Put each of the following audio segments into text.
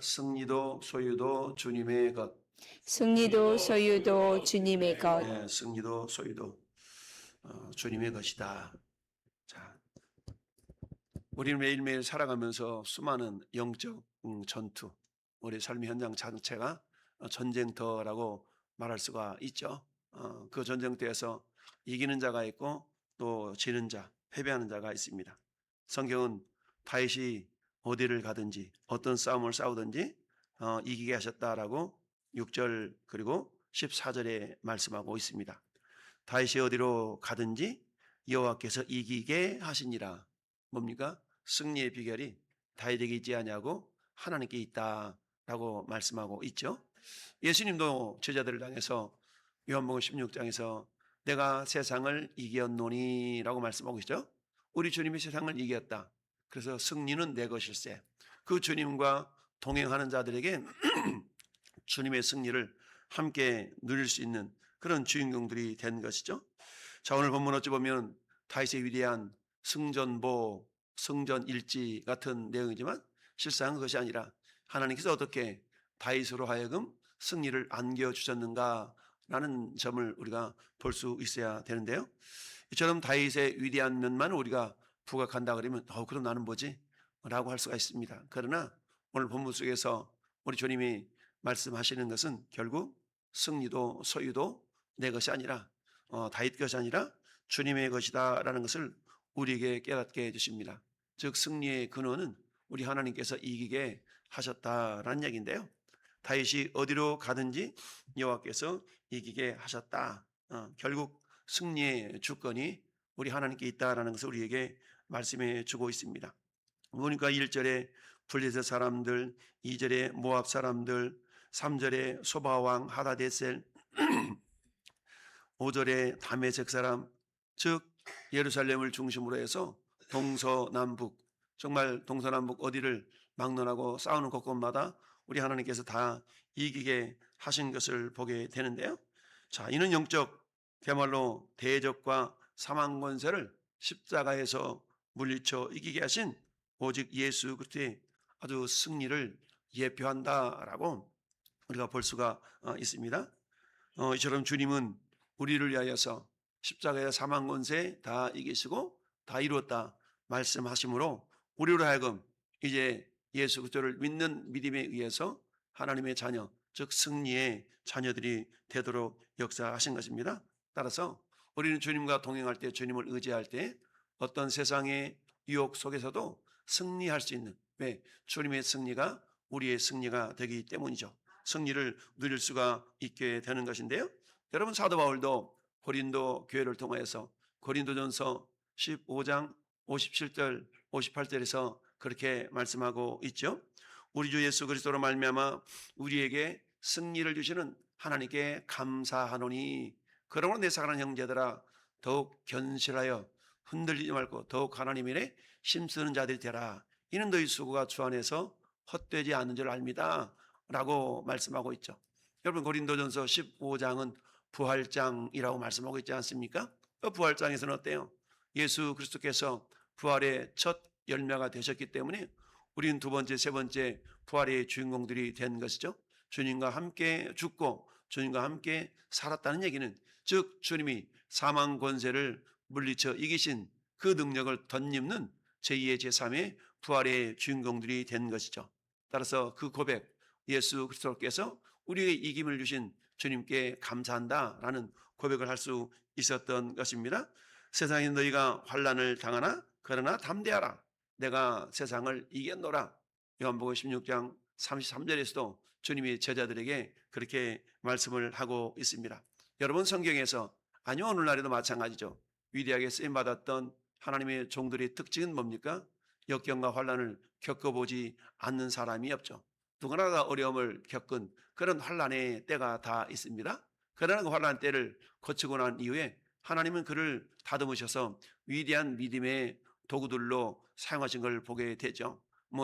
승리도 소유도 주님의 것. 승리도 소유도 주님의 것. 네, 승리도 소유도 주님의 것이다. 자, 우리는 매일매일 살아가면서 수많은 영적 전투, 우리 삶의 현장 자체가 전쟁터라고 말할 수가 있죠. 그 전쟁터에서 이기는 자가 있고 또 지는 자, 패배하는 자가 있습니다. 성경은 다윗이 어디를 가든지 어떤 싸움을 싸우든지 이기게 하셨다라고 6절 그리고 14절에 말씀하고 있습니다. 다윗이 어디로 가든지 여호와께서 이기게 하시니라. 뭡니까? 승리의 비결이 다윗에게 있지 아니하고 하나님께 있다라고 말씀하고 있죠. 예수님도 제자들을 향해서 요한복음 16장에서 내가 세상을 이겼노니라고 말씀하고 있죠. 우리 주님이 세상을 이겼다. 그래서 승리는 내 것일세. 그 주님과 동행하는 자들에게 주님의 승리를 함께 누릴 수 있는 그런 주인공들이 된 것이죠. 자, 오늘 본문 어찌 보면 다윗의 위대한 승전보, 승전일지 같은 내용이지만 실상은 그것이 아니라 하나님께서 어떻게 다윗으로 하여금 승리를 안겨주셨는가라는 점을 우리가 볼 수 있어야 되는데요. 이처럼 다윗의 위대한 면만 우리가 부각한다 그러면 그럼 나는 뭐지? 라고 할 수가 있습니다. 그러나 오늘 본문 속에서 우리 주님이 말씀하시는 것은 결국 승리도 소유도 내 것이 아니라 다윗 것이 아니라 주님의 것이다라는 것을 우리에게 깨닫게 해주십니다. 즉 승리의 근원은 우리 하나님께서 이기게 하셨다라는 얘기인데요. 다윗이 어디로 가든지 여호와께서 이기게 하셨다. 결국 승리의 주권이 우리 하나님께 있다라는 것을 우리에게 말씀해 주고 있습니다. 보니까 1절에 블레셋 사람들, 2절에 모압 사람들, 3절에 소바왕 하다데셀, 5절에 다메섹 사람, 즉 예루살렘을 중심으로 해서 동서남북, 정말 동서남북 어디를 막론하고 싸우는 곳곳마다 우리 하나님께서 다 이기게 하신 것을 보게 되는데요. 자, 이는 영적 그야말로 대적과 사망 권세를 십자가에서 물리쳐 이기게 하신 오직 예수 그리스도의 아주 승리를 예표한다라고 우리가 볼 수가 있습니다. 이처럼 주님은 우리를 위하여서 십자가의 사망 권세 다 이기시고 다 이루었다 말씀하심으로 우리로 하여금 이제 예수 그리스도를 믿는 믿음에 의해서 하나님의 자녀, 즉 승리의 자녀들이 되도록 역사하신 것입니다. 따라서 우리는 주님과 동행할 때, 주님을 의지할 때 어떤 세상의 유혹 속에서도 승리할 수 있는, 왜? 주님의 승리가 우리의 승리가 되기 때문이죠. 승리를 누릴 수가 있게 되는 것인데요. 여러분, 사도 바울도 고린도 교회를 통해서 고린도전서 15장 57절 58절에서 그렇게 말씀하고 있죠. 우리 주 예수 그리스도로 말미암아 우리에게 승리를 주시는 하나님께 감사하노니 그러므로 내 사랑하는 형제들아 더욱 견실하여 흔들리지 말고 더욱 하나님 일에 힘쓰는 자들이 되라. 이는 너희 수고가 주 안에서 헛되지 않는 줄 압니다 라고 말씀하고 있죠. 여러분, 고린도전서 15장은 부활장이라고 말씀하고 있지 않습니까? 그 부활장에서는 어때요? 예수 그리스도께서 부활의 첫 열매가 되셨기 때문에 우리는 두 번째, 세 번째 부활의 주인공들이 된 것이죠. 주님과 함께 죽고 주님과 함께 살았다는 얘기는, 즉 주님이 사망 권세를 물리쳐 이기신 그 능력을 덧입는 제2의 제3의 부활의 주인공들이 된 것이죠. 따라서 그 고백, 예수 그리스도께서 우리에게 이김을 주신 주님께 감사한다라는 고백을 할 수 있었던 것입니다. 세상에 너희가 환난을 당하나 그러나 담대하라. 내가 세상을 이겼노라. 요한복음 16장 33절에서도 주님이 제자들에게 그렇게 말씀을 하고 있습니다. 여러분, 성경에서, 아니요 오늘날에도 마찬가지죠. 위대하게 쓰임받았던 하나님의 종들의 특징은 뭡니까? 역경과 환난을 겪어보지 않는 사람이 없죠. 누구나 다 어려움을 겪은 그런 환난의 때가 다 있습니다. 그러나 그 환난 때를 거치고 난 이후에 하나님은 그를 다듬으셔서 위대한 믿음의 도구들로 사용하신 걸 보게 되죠.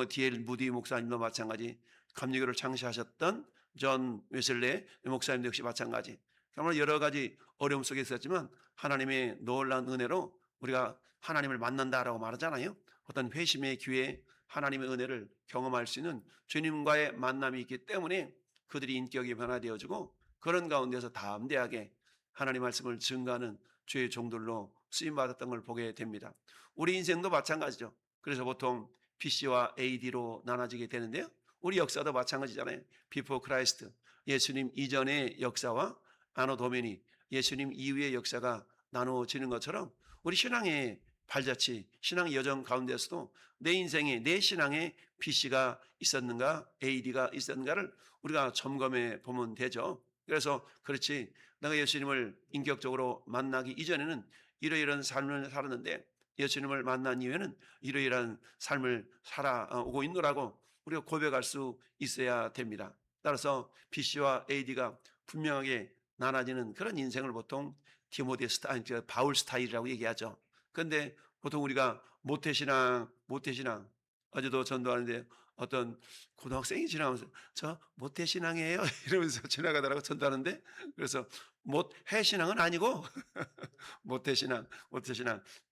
D.L. 무디 목사님도 마찬가지, 감리교를 창시하셨던 존 웨슬레 목사님도 역시 마찬가지. 정말 여러 가지 어려움 속에 있었지만 하나님의 놀라운 은혜로 우리가 하나님을 만난다라고 말하잖아요. 어떤 회심의 기회, 하나님의 은혜를 경험할 수 있는 주님과의 만남이 있기 때문에 그들이 인격이 변화되어지고 그런 가운데서 담대하게 하나님 말씀을 증거하는 주의 종들로 쓰임받았던 걸 보게 됩니다. 우리 인생도 마찬가지죠. 그래서 보통 BC와 AD로 나눠지게 되는데요. 우리 역사도 마찬가지잖아요. 비포 크라이스트, 예수님 이전의 역사와 아노 도미니, 예수님 이후의 역사가 나누어지는 것처럼 우리 신앙의 발자취, 신앙의 여정 가운데서도 내 인생에 내 신앙에 BC가 있었는가 AD가 있었는가를 우리가 점검해 보면 되죠. 그래서 그렇지, 내가 예수님을 인격적으로 만나기 이전에는 이러이러한 삶을 살았는데 예수님을 만난 이후에는 이러이러한 삶을 살아오고 있노라고 우리가 고백할 수 있어야 됩니다. 따라서 BC와 AD가 분명하게 나눠지는 그런 인생을 보통 디모데 스타일, 바울 스타일이라고 얘기하죠. 그런데 보통 우리가 모태신앙, 어제도 전도하는데 어떤 고등학생이 지나가면서 저 모태신앙이에요 이러면서 지나가더라고 전도하는데, 그래서 해신앙은 아니고 모태신앙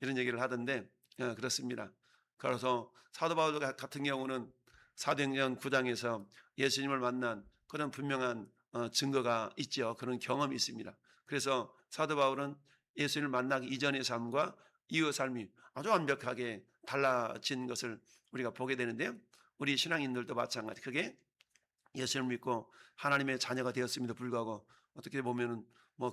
이런 얘기를 하던데, 그렇습니다. 그래서 사도 바울 같은 경우는 사도행전 9장에서 예수님을 만난 그런 분명한 증거가 있죠. 그런 경험이 있습니다. 그래서 사도 바울은 예수님을 만나기 이전의 삶과 이후 삶이 아주 완벽하게 달라진 것을 우리가 보게 되는데요. 우리 신앙인들도 마찬가지. 그게 예수님을 믿고 하나님의 자녀가 되었음에도 불구하고 어떻게 보면은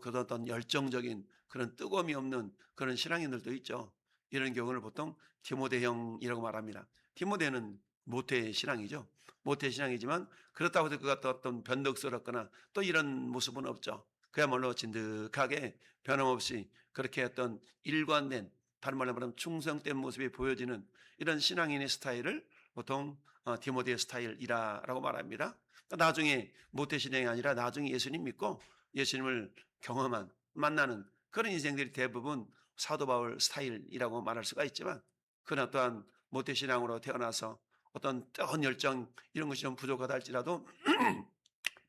그런 어떤 열정적인 그런 뜨거움이 없는 그런 신앙인들도 있죠. 이런 경우를 보통 디모데형이라고 말합니다. 디모데는 모태 신앙이죠. 모태 신앙이지만 그렇다고 해서 그가 또 어떤 변덕스럽거나 또 이런 모습은 없죠. 그야말로 진득하게 변함없이 그렇게 어떤 일관된, 다른 말로 말하면 충성된 모습이 보여지는 이런 신앙인의 스타일을 보통 디모데 스타일이라고 말합니다. 나중에 모태신앙이 아니라 나중에 예수님 믿고 예수님을 경험한, 만나는 그런 인생들이 대부분 사도 바울 스타일이라고 말할 수가 있지만, 그러나 또한 모태신앙으로 태어나서 어떤 뜨거운 열정 이런 것이 좀 부족하다 할지라도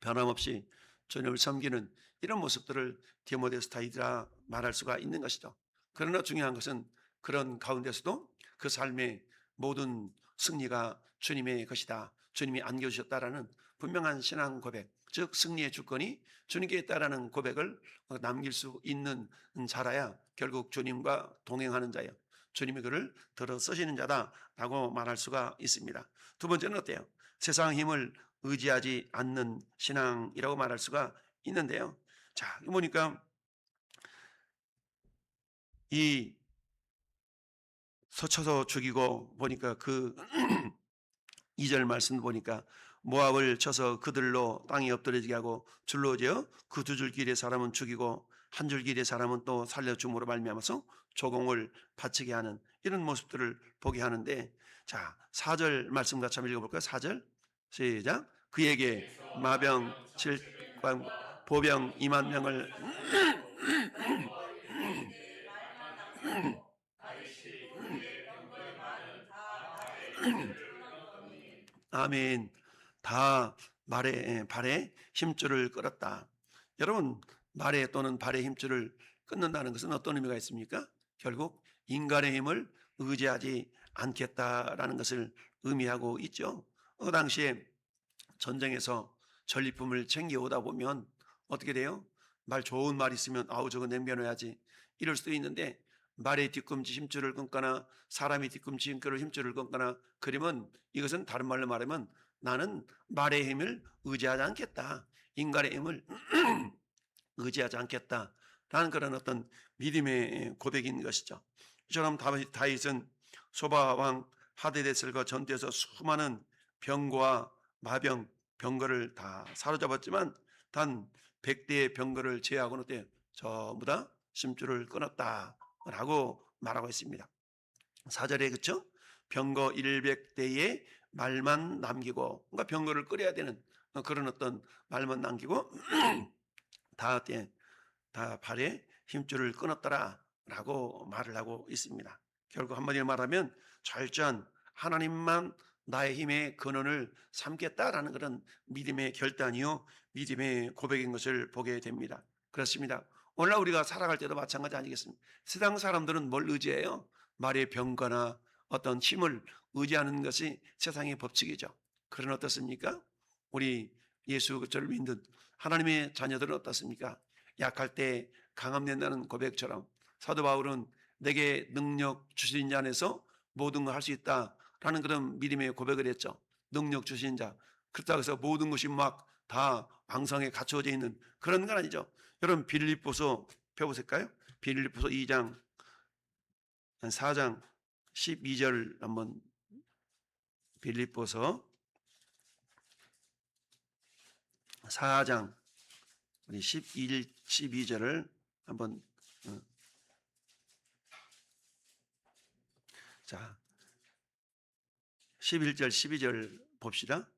변함없이 주님을 섬기는 이런 모습들을 디모데 스타일이라 말할 수가 있는 것이죠. 그러나 중요한 것은 그런 가운데서도 그 삶의 모든 승리가 주님의 것이다, 주님이 안겨주셨다라는 분명한 신앙 고백, 즉 승리의 주권이 주님께 있다라는 고백을 남길 수 있는 자라야 결국 주님과 동행하는 자예요. 주님이 그를 들어 쓰시는 자다라고 말할 수가 있습니다. 두 번째는 어때요? 세상 힘을 의지하지 않는 신앙이라고 말할 수가 있는데요. 자, 보니까 이 서쳐서 죽이고 보니까 그 2절 말씀 보니까 모압을 쳐서 그들로 땅에 엎드려지게 하고 줄로 지어 그 두 줄 길의 사람은 죽이고 한 줄 길의 사람은 또 살려줌으로 말미암아서 조공을 바치게 하는 이런 모습들을 보게 하는데, 자 4절 말씀 같이 한번 읽어볼까요? 4절 시작. 그에게 마병 7관 보병 2만 명을 아멘. 다 발에 힘줄을 끌었다. 여러분, 말에 또는 발의 힘줄을 끊는다는 것은 어떤 의미가 있습니까? 결국 인간의 힘을 의지하지 않겠다라는 것을 의미하고 있죠. 그 당시에 전쟁에서 전리품을 챙겨오다 보면 어떻게 돼요? 말 좋은 말 있으면 아우 저거 남겨놔야지 이럴 수도 있는데, 말의 뒤꿈치 힘줄을 끊거나 사람의 뒤꿈치 힘줄을 끊거나 그러면 이것은 다른 말로 말하면 나는 말의 힘을 의지하지 않겠다, 인간의 힘을 의지하지 않겠다라는 그런 어떤 믿음의 고백인 것이죠. 이처럼 다윗은 소바왕 하데데셀과 전투에서 수많은 병과 마병, 병거를 다 사로잡았지만 단 100대의 병거를 제외하고는 어때요? 전부 다 심줄을 끊었다라고 말하고 있습니다. 4절에 그렇죠? 병거 100대의 말만 남기고, 그러니까 병거를 끓여야 되는 그런 어떤 말만 남기고 다 발에 힘줄을 끊었더라라고 말을 하고 있습니다. 결국 한마디로 말하면 철저한 하나님만 나의 힘의 근원을 삼겠다라는 그런 믿음의 결단이요, 믿음의 고백인 것을 보게 됩니다. 그렇습니다. 오늘날 우리가 살아갈 때도 마찬가지 아니겠습니까? 세상 사람들은 뭘 의지해요? 말의 병거나 어떤 힘을 의지하는 것이 세상의 법칙이죠. 그런 어떻습니까? 우리 예수 그리스도를 믿는 하나님의 자녀들은 어떻습니까? 약할 때 강함된다는 고백처럼 사도 바울은 내게 능력 주신 자 안에서 모든 걸 할 수 있다라는 그런 믿음의 고백을 했죠. 능력 주신 자. 그렇다고 해서 모든 것이 막 다 왕성에 갖춰져 있는 그런 건 아니죠. 여러분 빌립보서 펴보실까요? 빌립보서 2장 4장 12절 한번 빌립보서 4장 우리 12절을 한번 자 11절 12절 봅시다.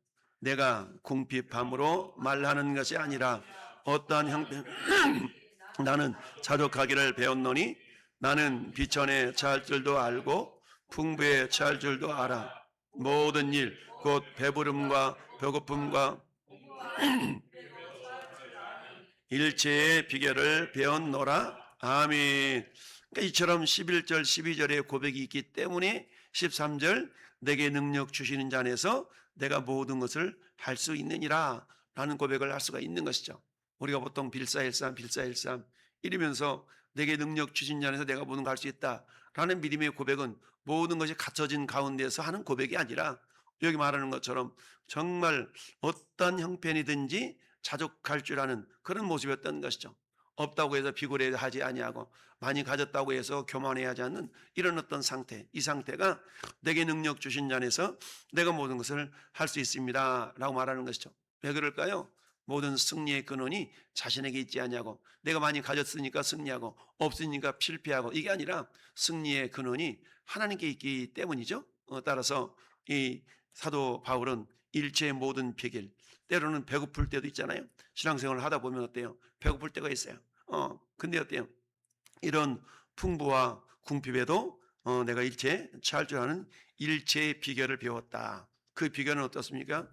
내가 궁핍함으로 말하는 것이 아니라 어떠한 형편 나는 자족하기를 배웠노니 나는 비천에 처할 줄도 알고 풍부에 처할 줄도 알아. 모든 일 곧 배부름과 배고픔과 일체의 비결을 배웠노라. 아멘. 그러니까 이처럼 11절 12절의 고백이 있기 때문에 13절 내게 능력 주시는 자 안에서 내가 모든 것을 할 수 있느니라 라는 고백을 할 수가 있는 것이죠. 우리가 보통 빌사일삼 이러면서 내게 능력 주신 자 안에서 내가 모든 걸 할 수 있다 라는 믿음의 고백은 모든 것이 갖춰진 가운데서 하는 고백이 아니라 여기 말하는 것처럼 정말 어떤 형편이든지 자족할 줄 아는 그런 모습이었던 것이죠. 없다고 해서 비굴해하지 아니하고 많이 가졌다고 해서 교만해하지 않는 이런 어떤 상태, 이 상태가 내게 능력 주신 자 안에서 내가 모든 것을 할 수 있습니다 라고 말하는 것이죠. 왜 그럴까요? 모든 승리의 근원이 자신에게 있지 아니하고 내가 많이 가졌으니까 승리하고 없으니까 실패하고 이게 아니라 승리의 근원이 하나님께 있기 때문이죠. 따라서 이 사도 바울은 일체의 모든 비결, 때로는 배고플 때도 있잖아요. 신앙생활을 하다 보면 어때요? 배고플 때가 있어요. 근데 어때요? 이런 풍부와 궁핍에도 내가 일체 처할 줄 아는 일체의 비결을 배웠다. 그 비결은 어떻습니까?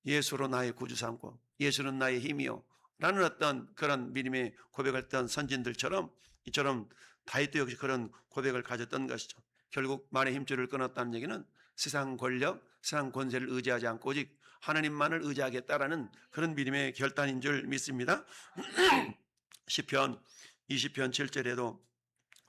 예수로 나의 구주 삼고 예수는 나의 힘이요 라는 어떤 그런 믿음의 고백을 했던 선진들처럼 이처럼 다윗도 역시 그런 고백을 가졌던 것이죠. 결국 말의 힘줄을 끊었다는 얘기는 세상 권력, 세상 권세를 의지하지 않고 오직 하나님만을 의지하겠다라는 그런 믿음의 결단인 줄 믿습니다. 시편 20편 7절에도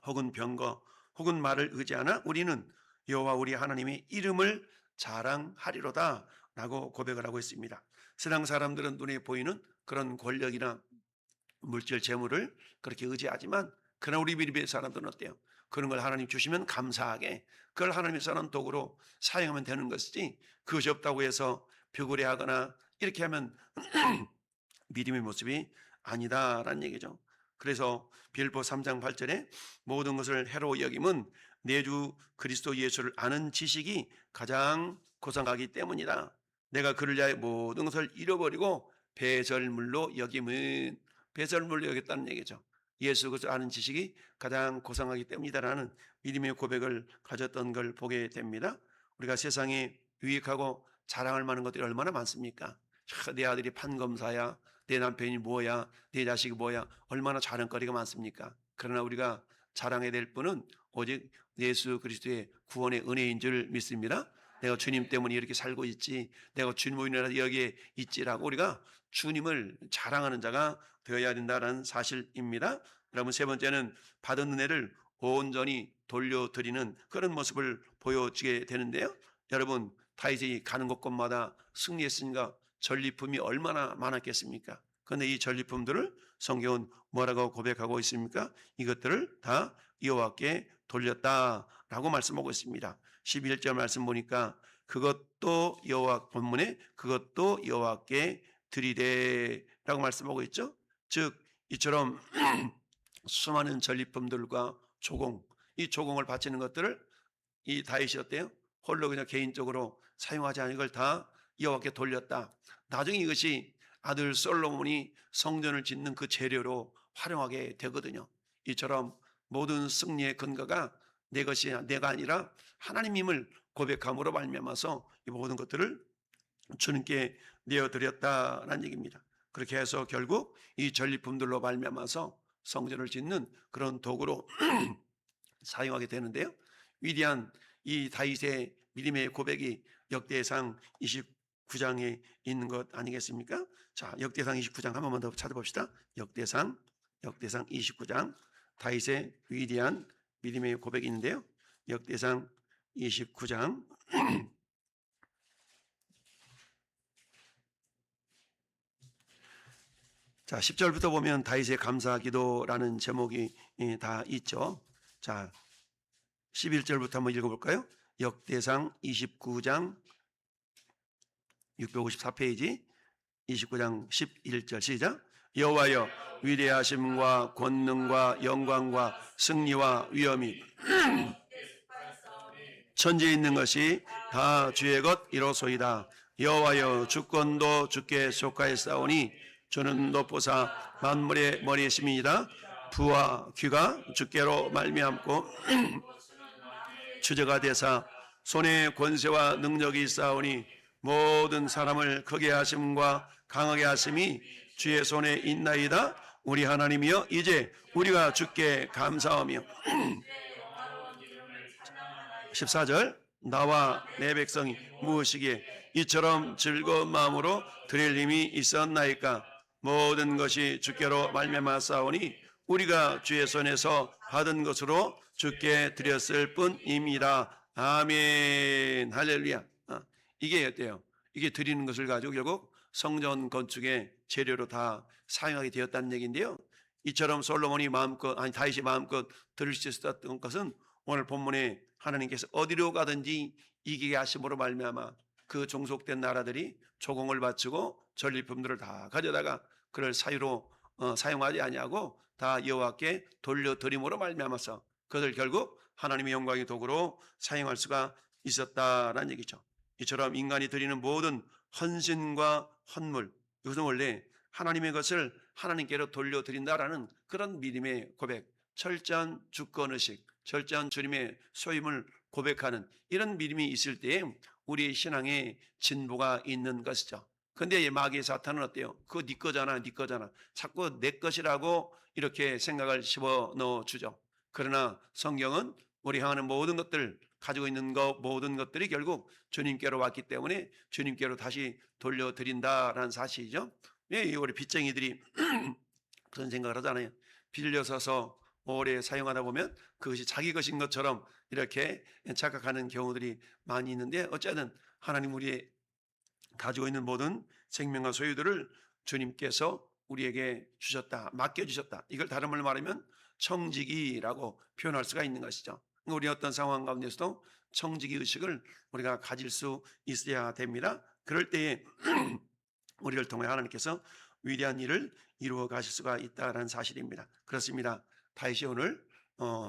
혹은 병거 혹은 말을 의지하나 우리는 여호와 우리 하나님의 이름을 자랑하리로다 라고 고백을 하고 있습니다. 세상 사람들은 눈에 보이는 그런 권력이나 물질 재물을 그렇게 의지하지만 그러나 우리 믿음의 사람들은 어때요? 그런 걸 하나님 주시면 감사하게 그걸 하나님의 선한 도구로 사용하면 되는 것이지 그것이 없다고 해서 벼구려하거나 이렇게 하면 믿음의 모습이 아니다라는 얘기죠. 그래서 빌립보 3장 8절에 모든 것을 해로 여김은 내 주 그리스도 예수를 아는 지식이 가장 고상하기 때문이다. 내가 그를 위하여 모든 것을 잃어버리고 배설물로 여김은 배설물로 여겼다는 얘기죠. 예수 그리스도 아는 지식이 가장 고상하기 때문이다라는 믿음의 고백을 가졌던 걸 보게 됩니다. 우리가 세상에 유익하고 자랑할 만한 것들이 얼마나 많습니까? 내 아들이 판검사야, 내 남편이 뭐야, 내 자식이 뭐야, 얼마나 자랑거리가 많습니까? 그러나 우리가 자랑해야 될 분은 오직 예수 그리스도의 구원의 은혜인 줄 믿습니다. 내가 주님 때문에 이렇게 살고 있지, 내가 주님으로 인해서 여기에 있지라고 우리가 주님을 자랑하는 자가 되어야 된다는 사실입니다. 여러분 세 번째는 받은 은혜를 온전히 돌려드리는 그런 모습을 보여주게 되는데요. 여러분 다윗이 가는 곳곳마다 승리했으니까 전리품이 얼마나 많았겠습니까? 그런데 이 전리품들을 성경은 뭐라고 고백하고 있습니까? 이것들을 다 여호와께 돌렸다라고 말씀하고 있습니다. 11절 말씀 보니까 그것도 여호와 본문에 그것도 여호와께 드리되라고 말씀하고 있죠. 즉 이처럼 수많은 전리품들과 조공, 이 조공을 바치는 것들을 이 다윗이 어때요? 홀로 그냥 개인적으로 사용하지 않은 걸 다 여호와께 돌렸다. 나중에 이것이 아들 솔로몬이 성전을 짓는 그 재료로 활용하게 되거든요. 이처럼 모든 승리의 근거가 내 것이 내가 아니라 하나님임을 고백함으로 말미암아서 이 모든 것들을 주님께 내어드렸다는 얘기입니다. 그렇게 해서 결국 이 전리품들로 말미암아서 성전을 짓는 그런 도구로 사용하게 되는데요. 위대한 이 다윗의 믿음의 고백이 역대상 29장에 있는 것 아니겠습니까? 자, 역대상 29장 한 번만 더 찾아봅시다. 역대상 29장 다윗의 위대한 믿음의 고백이 있는데요. 역대상 29장 자, 10절부터 보면 다윗의 감사기도라는 제목이 다 있죠. 자, 11절부터 한번 읽어볼까요? 역대상 29장 654페이지 29장 11절 시작. 여호와여 위대하심과 권능과 영광과 승리와 위엄이 천지에 있는 것이 다 주의 것 이로소이다. 여호와여 주권도 주께 속하였사오니 주는 높보사 만물의 머리이심이니라. 부와 귀가 주께로 말미암고 주저가 되사 손에 권세와 능력이 있사오니 모든 사람을 크게 하심과 강하게 하심이 주의 손에 있나이다. 우리 하나님이여 이제 우리가 주께 감사하며 14절 나와 내 백성이 무엇이기에 이처럼 즐거운 마음으로 드릴 힘이 있었나이까. 모든 것이 주께로 말미암았사오니 우리가 주의 손에서 받은 것으로 주께 드렸을 뿐입니다. 아멘. 할렐루야. 이게 어때요? 이게 드리는 것을 가지고 결국 성전 건축의 재료로 다 사용하게 되었다는 얘기인데요. 이처럼 솔로몬이 마음껏 다윗이 마음껏 드릴 수 있었던 것은 오늘 본문에 하나님께서 어디로 가든지 이기게 하심으로 말미암아 그 종속된 나라들이 조공을 바치고 전리품들을 다 가져다가 그를 사유로 사용하지 아니하고 다 여호와께 돌려드림으로 말미암아서 그들 결국 하나님의 영광의 도구로 사용할 수가 있었다라는 얘기죠. 이처럼 인간이 드리는 모든 헌신과 헌물, 이것은 원래 하나님의 것을 하나님께로 돌려드린다라는 그런 믿음의 고백, 철저한 주권의식, 철저한 주님의 소임을 고백하는 이런 믿음이 있을 때에 우리의 신앙에 진보가 있는 것이죠. 근데 마귀의 사탄은 어때요? 그거 네 거잖아, 네 거잖아. 자꾸 내 것이라고 이렇게 생각을 집어넣어 주죠. 그러나 성경은 우리 향하는 모든 것들, 가지고 있는 모든 것들이 결국 주님께로 왔기 때문에 주님께로 다시 돌려드린다라는 사실이죠. 왜 우리 빚쟁이들이 그런 생각을 하잖아요. 빌려서서 오래 사용하다 보면 그것이 자기 것인 것처럼 이렇게 착각하는 경우들이 많이 있는데 어쨌든 하나님 우리의 가지고 있는 모든 생명과 소유들을 주님께서 우리에게 주셨다, 맡겨주셨다. 이걸 다른 말로 말하면 청지기라고 표현할 수가 있는 것이죠. 우리 어떤 상황 가운데서도 청지기 의식을 우리가 가질 수 있어야 됩니다. 그럴 때에 우리를 통해 하나님께서 위대한 일을 이루어 가실 수가 있다는 사실입니다. 그렇습니다. 다윗이 오늘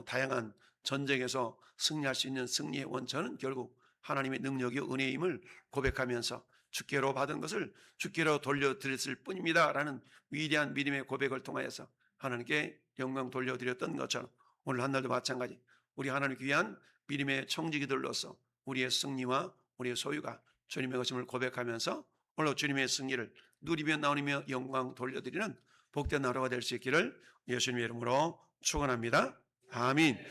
다양한 전쟁에서 승리할 수 있는 승리의 원천은 결국 하나님의 능력이요 은혜임을 고백하면서 주께로 받은 것을 주께로 돌려드렸을 뿐입니다 라는 위대한 믿음의 고백을 통하여서 하나님께 영광 돌려드렸던 것처럼 오늘 한날도 마찬가지 우리 하나님 귀한 믿음의 청지기들로서 우리의 승리와 우리의 소유가 주님의 것임을 고백하면서 오늘 주님의 승리를 누리며 나누며 영광 돌려드리는 복된 하루가 될 수 있기를 예수님의 이름으로 축원합니다. 아멘.